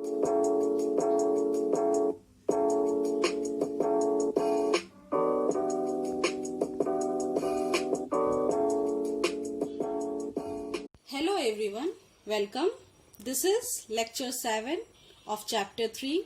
Hello everyone, welcome. This is lecture 7 of chapter 3,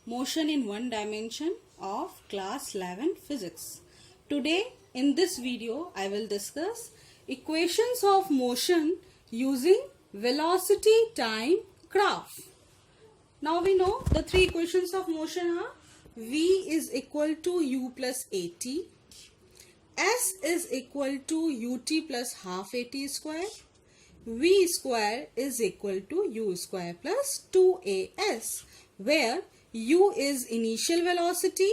Motion in One Dimension of class 11 physics. Today in this video I will discuss equations of motion using velocity time graph. Now we know the three equations of motion are V is equal to U plus AT, S is equal to UT plus half AT square, V square is equal to U square plus 2AS, where U is initial velocity,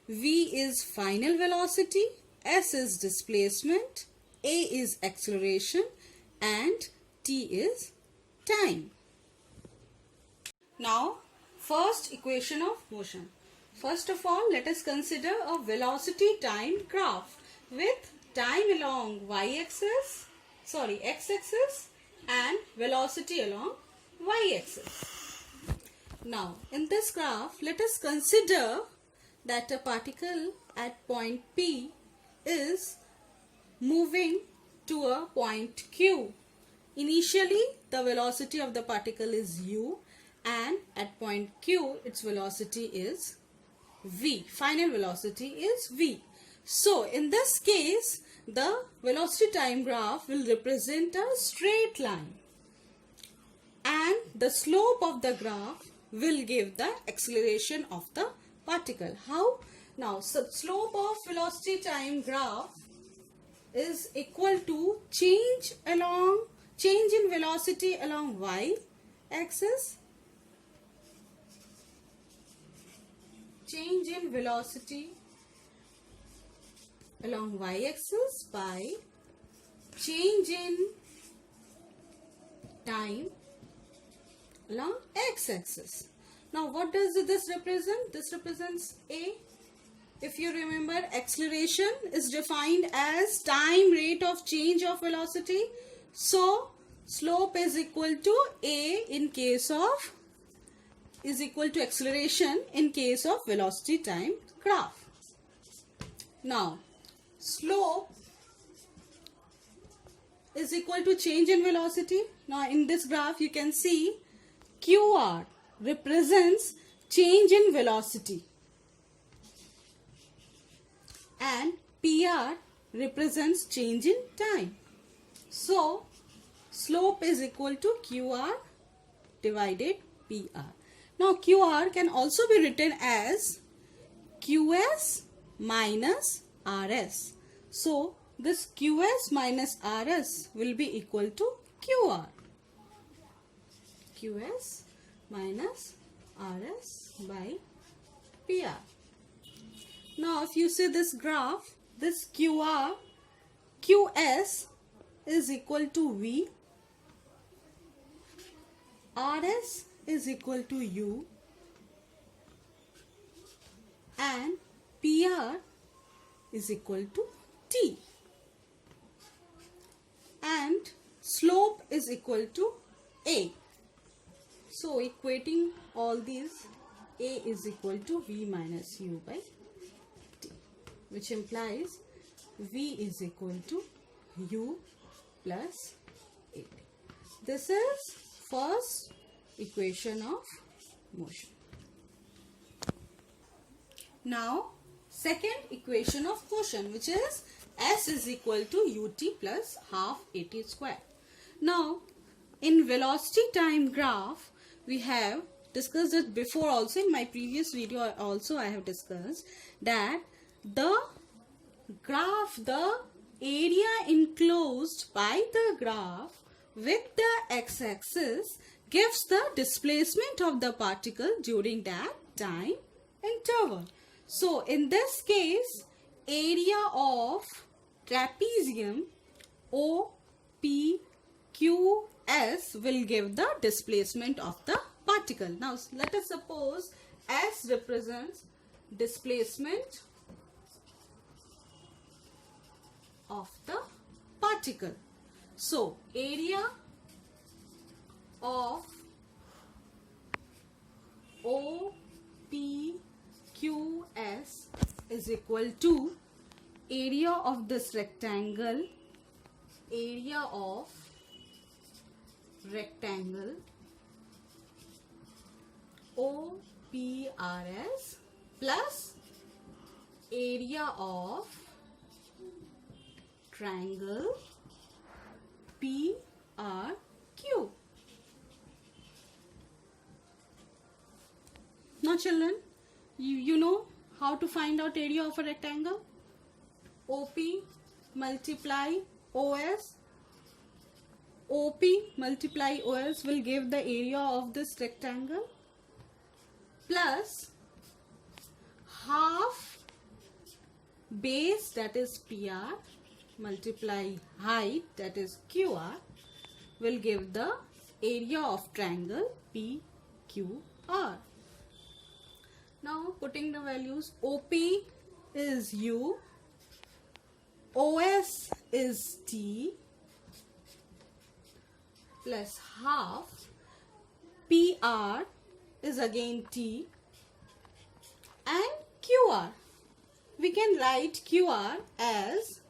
V is final velocity, S is displacement, A is acceleration and T is time. Now, first equation of motion. First of all, let us consider a velocity time graph with time along x-axis and velocity along y-axis. Now, in this graph, let us consider that a particle at point P is moving to a point Q. Initially, the velocity of the particle is u, and at point Q, its velocity is v. Final velocity is v. So, in this case, the velocity time graph will represent a straight line, and the slope of the graph will give the acceleration of the particle. How? Now, slope of velocity time graph is equal to change in velocity along y-axis, change in velocity along y-axis by change in time along x-axis. Now what does this represent? This represents A. If you remember, acceleration is defined as time rate of change of velocity. So slope is equal to A in case of is equal to acceleration in case of velocity time graph. Now, slope is equal to change in velocity. Now, in this graph, you can see QR represents change in velocity and PR represents change in time. So, slope is equal to QR divided PR. Now, QR can also be written as QS minus RS. So, this QS minus RS will be equal to QR. QS minus RS by PR. Now, if you see this graph, this QS is equal to V, RS is equal to U, and PR is equal to T, and slope is equal to A. So equating all these, A is equal to V minus U by T, which implies V is equal to U plus A. This is first equation of motion. Now, second equation of motion, which is S is equal to UT plus half AT square. Now, in velocity time graph, we have discussed it before also. In my previous video also I have discussed that the graph, the area enclosed by the graph with the x-axis gives the displacement of the particle during that time interval. So, in this case, area of trapezium OPQS will give the displacement of the particle. Now, let us suppose S represents displacement of the particle. So, area of OPQS is equal to area of this rectangle, OPRS plus area of triangle PRQ. Now children, you know how to find out area of a rectangle? OP multiply OS. OP multiply OS will give the area of this rectangle plus half base, that is PR, multiply height, that is QR, will give the area of triangle PQR. Now putting the values, OP is U, OS is T, plus half, PR is again T, and QR. We can write QR as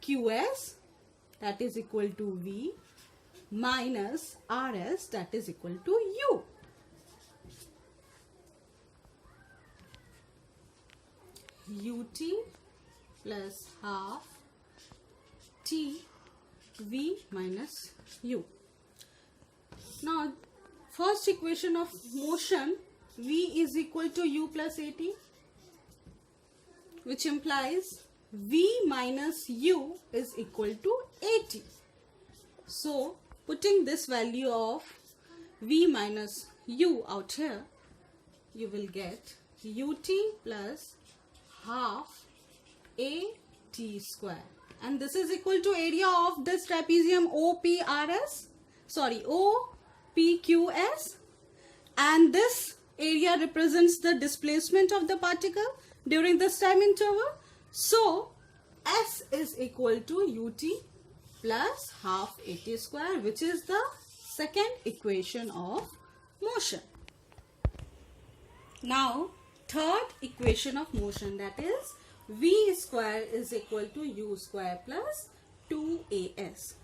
QS, that is equal to V, minus RS, that is equal to U. UT plus half T V minus U. Now, first equation of motion, V is equal to U plus AT, which implies V minus U is equal to AT. So, putting this value of V minus U out here, you will get UT plus half AT square. And this is equal to area of this trapezium OPQS. And this area represents the displacement of the particle during this time interval. So, S is equal to UT plus half AT square, which is the second equation of motion. Now, third equation of motion, that is V square is equal to U square plus 2AS.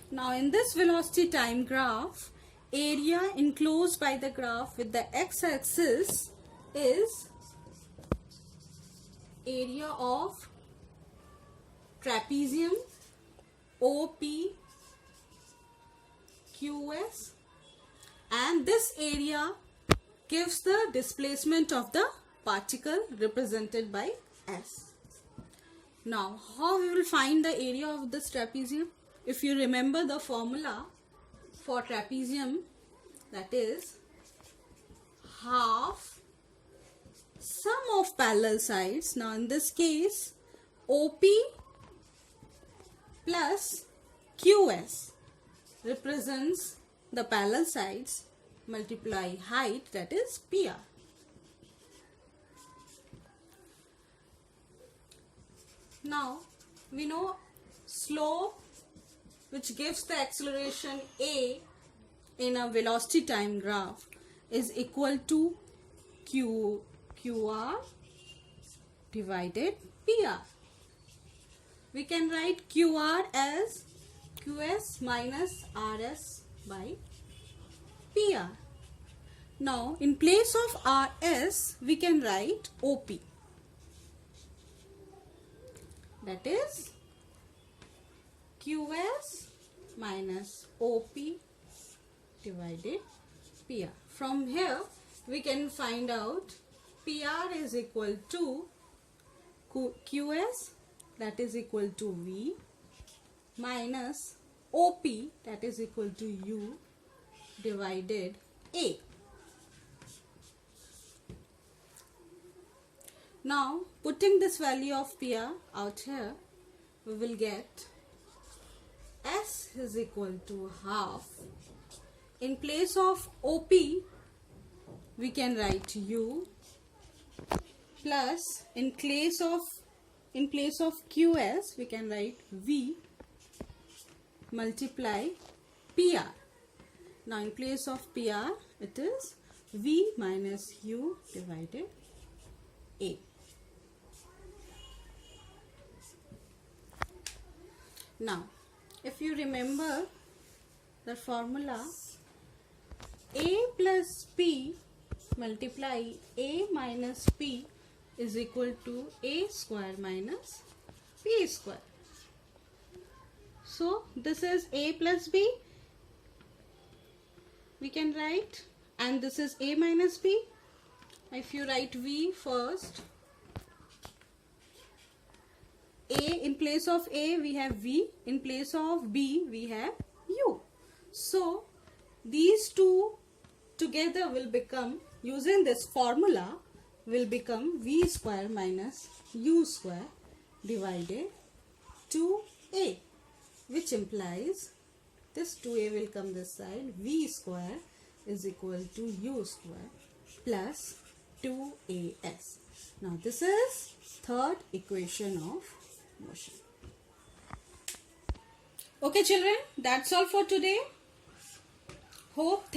Now, in this velocity time graph, area enclosed by the graph with the x-axis is area of trapezium OPQS, and this area gives the displacement of the particle represented by S. Now, how we will find the area of this trapezium? If you remember the formula for trapezium, that is half sum of parallel sides. Now, in this case, OP plus QS represents the parallel sides multiply height, that is PR. Now, we know slope, which gives the acceleration A in a velocity time graph, is equal to QR divided PR. We can write QR as QS minus RS by PR. Now, in place of RS, we can write OP. That is QS minus OP divided PR. From here, we can find out PR is equal to QS, that is equal to V, minus OP, that is equal to U divided A. Now, putting this value of PR out here, we will get S is equal to half. In place of OP, we can write U plus in place of QS, we can write V multiply PR. Now, in place of PR, it is v minus u divided a. Now, if you remember the formula, a plus p multiply a minus p is equal to a square minus p square. So, this is a plus b, we can write, and this is a minus b. If you write v first, a in place of a we have v, in place of b we have u. So these two together will become, using this formula, will become v square minus u square divided 2a, which implies this 2a will come this side, v square is equal to u square plus 2as. Now this is third equation of motion. Okay children, that's all for today. Hope